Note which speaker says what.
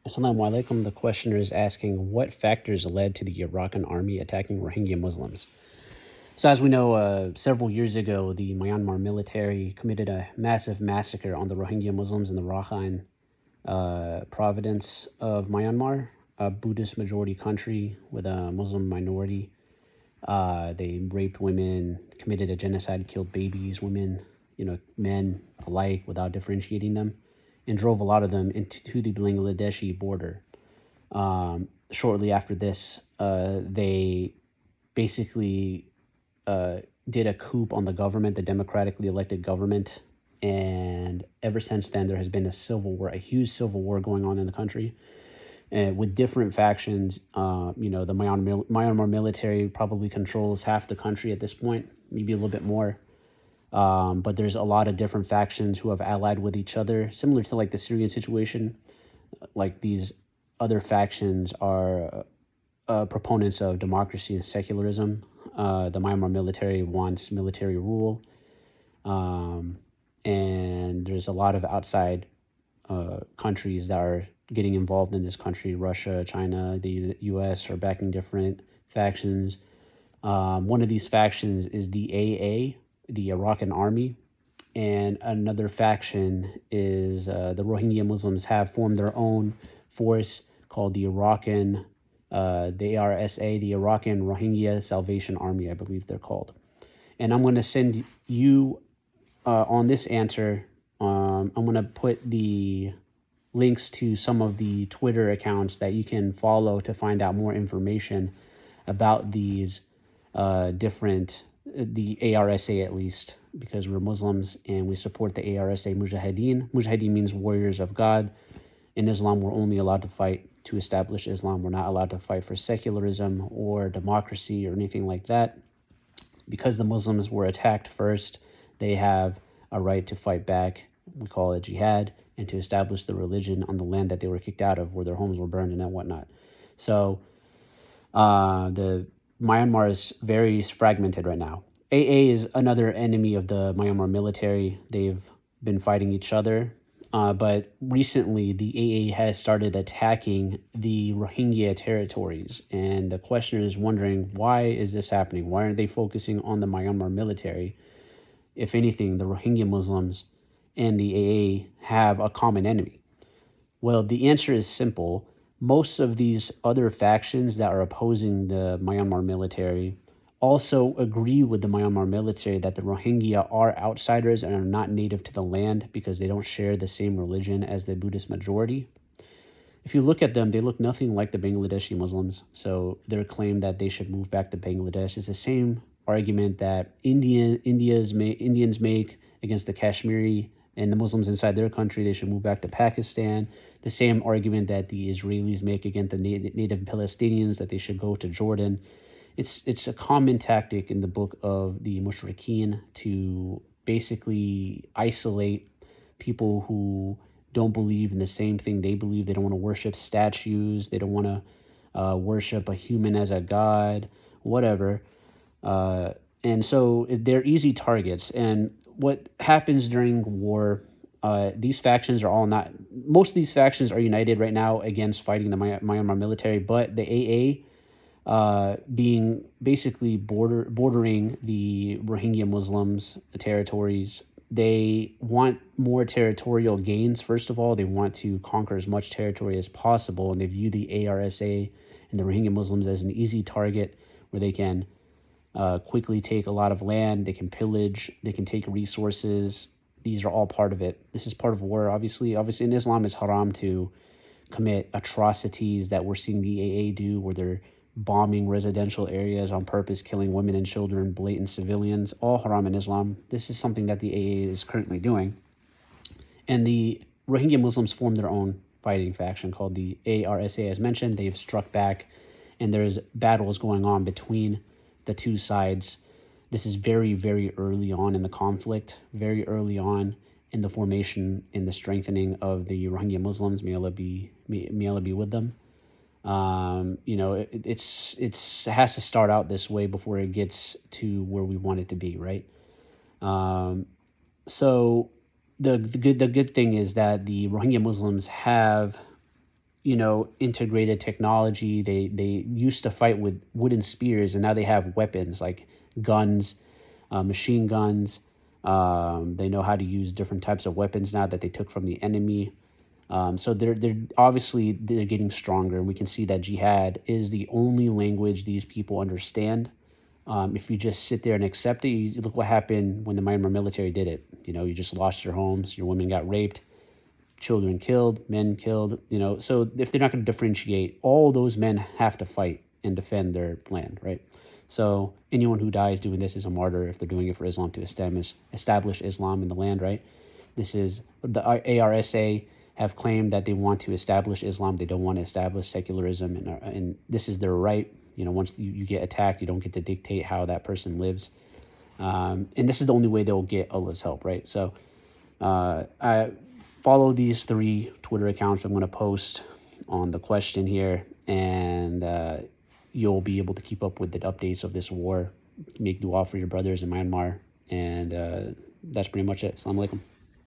Speaker 1: Assalamu alaikum. The questioner is asking what factors led to the Arakan army attacking Rohingya Muslims. So, as we know, several years ago, the Myanmar military committed a massive massacre on the Rohingya Muslims in the Rakhine province of Myanmar, a Buddhist majority country with a Muslim minority. They raped women, committed a genocide, killed babies, women, men alike without differentiating them, and drove a lot of them into the Bangladeshi border. Shortly after this, they basically did a coup on the government, the democratically elected government, and ever since then there has been a civil war, a huge civil war going on in the country, with different factions. The Myanmar military probably controls half the country at this point, maybe a little bit more. But there's a lot of different factions who have allied with each other, similar to like the Syrian situation. Like these other factions are proponents of democracy and secularism. The Myanmar military wants military rule. And there's a lot of outside countries that are getting involved in this country. Russia, China, the US are backing different factions. One of these factions is the AA, the Arakan army, and another faction is the Rohingya Muslims have formed their own force called the Arakan, the ARSA, the Arakan Rohingya Salvation Army, I believe they're called. And I'm going to send you on this answer, I'm going to put the links to some of the Twitter accounts that you can follow to find out more information about these the ARSA at least, because we're Muslims and we support the ARSA Mujahideen. Mujahideen means warriors of God. In Islam, we're only allowed to fight to establish Islam. We're not allowed to fight for secularism or democracy or anything like that. Because the Muslims were attacked first, they have a right to fight back. We call it jihad, and to establish the religion on the land that they were kicked out of, where their homes were burned and whatnot. So the Myanmar is very fragmented right now. AA is another enemy of the Myanmar military. They've been fighting each other. But recently, the AA has started attacking the Rohingya territories. And the questioner is wondering, why is this happening? Why aren't they focusing on the Myanmar military? If anything, the Rohingya Muslims and the AA have a common enemy. Well, the answer is simple. Most of these other factions that are opposing the Myanmar military also agree with the Myanmar military that the Rohingya are outsiders and are not native to the land because they don't share the same religion as the Buddhist majority. If you look at them, they look nothing like the Bangladeshi Muslims. So their claim that they should move back to Bangladesh is the same argument that Indians make against the Kashmiri and the Muslims inside their country. They should move back to Pakistan. The same argument that the Israelis make against the native Palestinians, that they should go to Jordan. It's a common tactic in the book of the Mushrikeen to basically isolate people who don't believe in the same thing they believe. They don't want to worship statues. They don't want to worship a human as a god, whatever. And so they're easy targets. And what happens during war, these factions are most of these factions are united right now against fighting the Myanmar military, but the AA, being basically bordering the Rohingya Muslims territories, they want more territorial gains. First of all, they want to conquer as much territory as possible, and they view the ARSA and the Rohingya Muslims as an easy target where they can quickly take a lot of land, they can pillage, they can take resources. These are all part of it. This is part of war, obviously. Obviously, in Islam, it's haram to commit atrocities that we're seeing the AA do, where they're bombing residential areas on purpose, killing women and children, blatant civilians, all haram in Islam. This is something that the AA is currently doing. And the Rohingya Muslims formed their own fighting faction called the ARSA, as mentioned. They've struck back, and there's battles going on between the two sides. This is very, very early on in the conflict, very early on in the formation and the strengthening of the Rohingya Muslims. May Allah be with them. It has to start out this way before it gets to where we want it to be, right? So the good thing is that the Rohingya Muslims have integrated technology. They used to fight with wooden spears, and now they have weapons like guns, machine guns. They know how to use different types of weapons now that they took from the enemy. So they're obviously they're getting stronger, and we can see that jihad is the only language these people understand. If you just sit there and accept it, you look what happened when the Myanmar military did it. You just lost your homes, your women got raped, children killed, men killed. So if they're not going to differentiate, all those men have to fight and defend their land, right? So anyone who dies doing this is a martyr if they're doing it for Islam to establish Islam in the land, right? This is the ARSA have claimed that they want to establish Islam. They don't want to establish secularism, and this is their right. Once you get attacked, you don't get to dictate how that person lives. And this is the only way they'll get Allah's help, right? So I follow these 3 Twitter accounts I'm going to post on the question here, and you'll be able to keep up with the updates of this war. Make dua for your brothers in Myanmar, and that's pretty much it. Assalamu alaikum.